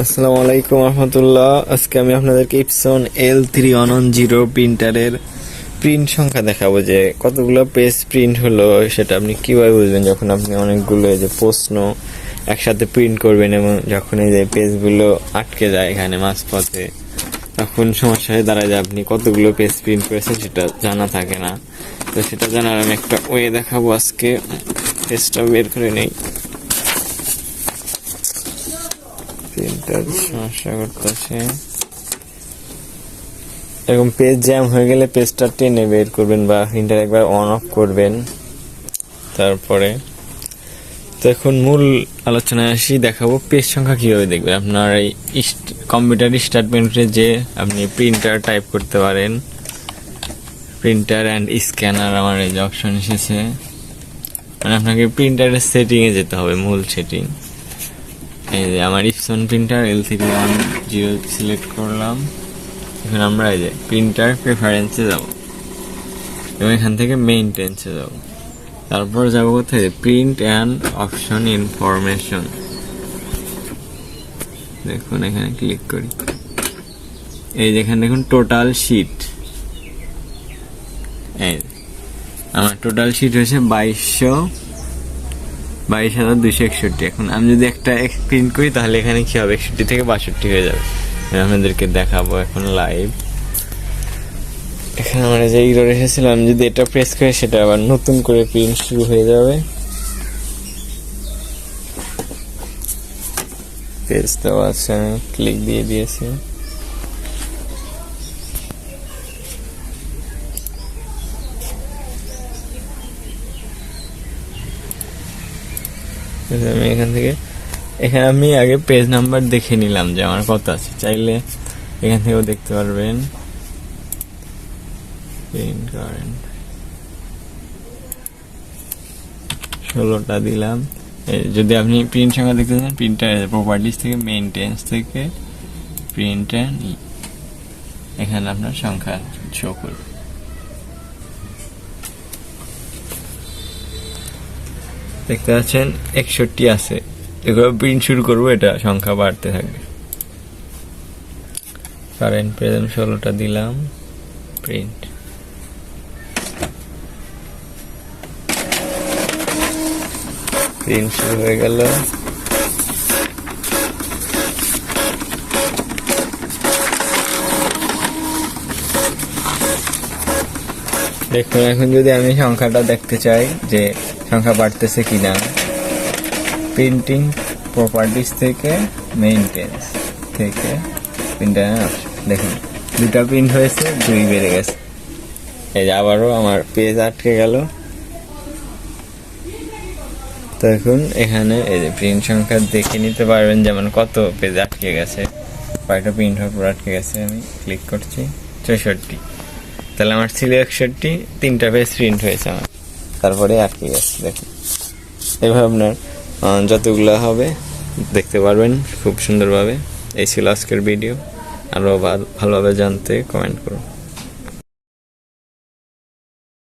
আসসালামু আলাইকুম রহমতুল্লাহ। আজকে আমি আপনাদেরকে Epson L3110 প্রিন্টারের প্রিন্ট সংখ্যা দেখাবো, যে কতগুলো পেজ প্রিন্ট হলো সেটা আপনি কিভাবে বুঝবেন যখন আপনি অনেকগুলো এই যে প্রশ্ন একসাথে প্রিন্ট করবেন এবং যখন এই যে পেজগুলো আটকে যায় এখানে মাঝপথে, তখন সমস্যা হয়ে দাঁড়ায় যে আপনি কতগুলো পেজ প্রিন্ট করেছেন সেটা জানা থাকে না। তো সেটা জানার আমি একটা ওয়ে দেখাবো আজকে। পেজটা বের করে নেই, প্রিন্টার সমস্যা করতেছে। এরকম পেজ জ্যাম হয়ে গেলে পেজটা টেনে বের করবেন বা প্রিন্টার একবার অন অফ করবেন। তারপরে তো এখন মূল আলোচনায় আসি, দেখাবো পেজ সংখ্যা কিভাবে দেখবেন। আপনার এই কম্পিউটার স্টেটমেন্টে যে আপনি প্রিন্টার টাইপ করতে পারেন, প্রিন্টার অ্যান্ড স্ক্যানার আমার এই যে অপশন এসেছে, মানে আপনাকে প্রিন্টারের সেটিংয়ে যেতে হবে, মূল সেটিং। এই যে আমার Epson প্রিন্টার L3110 সিলেক্ট করলাম। এখন আমরা এই যে প্রিন্টার প্রেফারেন্সে যাব এবং এখান থেকে মেইনটেন্সে যাব। তারপর যাব কোথায়, প্রিন্ট অ্যান্ড অপশন ইনফরমেশন। দেখুন এখানে ক্লিক করি, এই যেখানে দেখুন টোটাল শিট। এই আমার টোটাল শিট হয়েছে 22,261। এখন আমি যদি একটা প্রিন্ট করি তাহলে এখানে কি হবে, 61 থেকে 62 হয়ে যাবে। আমি আপনাদেরকে দেখাবো এখন লাইভ। এখানে আমার যে ইরর এসেছিল, আমি যদি এটা প্রেস করি সেটা আবার নতুন করে প্রিন্ট শুরু হয়ে যাবে। পেজ দেওয়া আছে, আমি ক্লিক দিয়ে দিয়েছি। আমি এখানে আমি আগে পেজ নাম্বার দেখে নিলাম যে আমার কত আছে, চাইলে এখান থেকেও দেখতে পারবেন। প্রিন্ট কারেন্ট 16টা দিলাম। যদি আপনি প্রিন্ট সংখ্যা দেখতে চান, প্রিন্টার প্রপার্টিজ থেকে মেইনটেন্স থেকে প্রিন্ট অ্যান্ড এখানে আপনার সংখ্যা শো করবে। দেখতে পাচ্ছেন 61 আছে। এগুলো প্রিন্ট শুরু করবো, এটা সংখ্যা বাড়তে থাকবে। কারেন্ট প্রেজেন্ট 16টা দিলাম, প্রিন্ট। প্রিন্ট শুরু হয়ে গেল। দেখুন এখন যদি আমি সংখ্যাটা দেখতে চাই যে সংখ্যা বাড়তেছে কিনা, প্রিন্টিং প্রপার্টিজ থেকে মেইনটেন্স থেকে প্রিন্টার দেখুন 2টা প্রিন্ট হয়েছে, 2 বেড়ে গেছে। এই যে আবারও আমার পেজ আটকে গেল। তো এখন এখানে এই যে প্রিন্ট সংখ্যা দেখে নিতে পারবেন, যেমন কত পেজ আটকে গেছে, কয়টা প্রিন্ট হওয়ার পর আটকে গেছে। আমি ক্লিক করছি 64, তাহলে আমার ছিল 61, 3টা পেজ প্রিন্ট হয়েছে আমার, তারপরে আটকে গেছে। দেখুন এভাবে আপনার যতগুলো হবে দেখতে পারবেন খুব সুন্দরভাবে। এই ছিল আজকের ভিডিও। আরও ভালোভাবে জানতে কমেন্ট করুন।